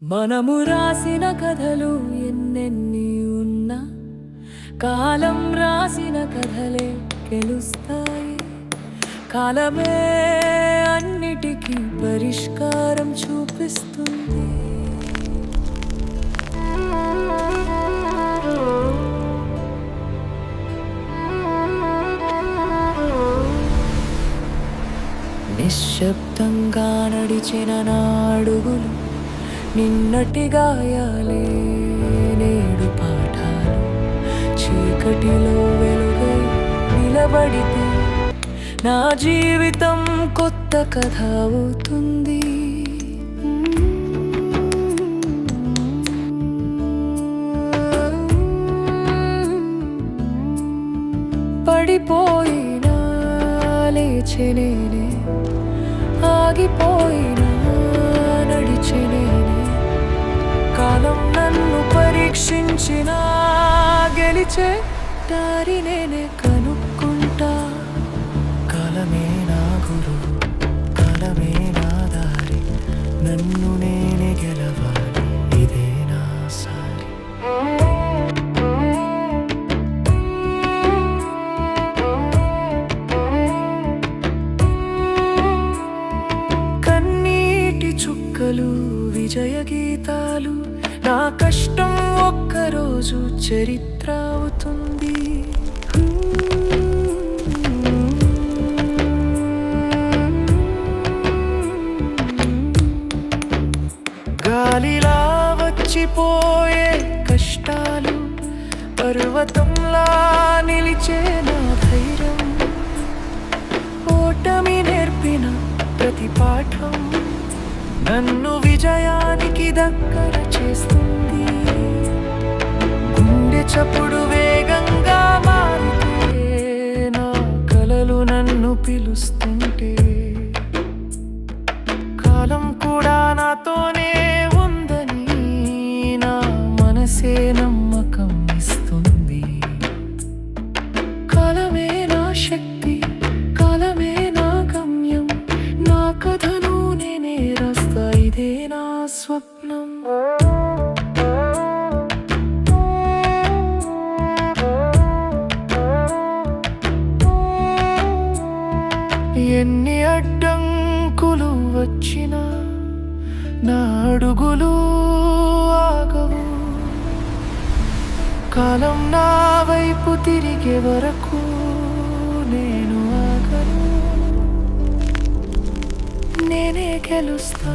మనము రాసిన కథలు ఎన్నెన్ని ఉన్నా కాలం రాసిన కథలే గెలుస్తాయి. కాలమే అన్నిటికీ పరిష్కారం చూపిస్తుంది. నిశ్శబ్దంగా నడిచిన నా అడుగులు నిన్నటి గాయాలే నేడు పాఠాలు. చీకటిలో వెలుగై నిలబడితే నా జీవితం కొత్త కథ అవుతుంది. పడిపోయినా లేచే నేనే, ఆగిపోయినా నడిచే నేనే. కాలం నన్ను పరీక్షించినా గెలిచే దారి నేనే కనుక్కుంటా. కాలమే నా గురువు, కాలమే నా దారి, నన్ను నేనే గెలవాలి, ఇదే నా సారి. కన్నీటి చుక్కలు విజయ గీతాలు, నా కష్టం ఒక్కరోజు చరిత్ర అవుతుంది. గాలిలా వచ్చిపోయే కష్టాలు పర్వతంలా నిలిచే నా ధైర్యం. ఓటమి నేర్పిన ప్రతి పాఠం నన్ను విజయానికి దగ్గర చేస్తుంది. గుండె చప్పుడు వేగంగా మారితే నా కలలు నన్ను పిలుస్తుంటే, కాలం కూడా నాతోనే ఉందని నా మనసే నమ్మకం ఇస్తుంది. కాలమే నా శక్తి, కాలమే నా గమ్యం, నా కథను నేనే రాస్తా, ఇదే నా స్వప్నం. ఎన్ని అడ్డంకులు వచ్చినా నా అడుగులు ఆగవు. కాలం నా వైపు తిరిగే వరకు నేను ఆగను. నేనే గెలుస్తా.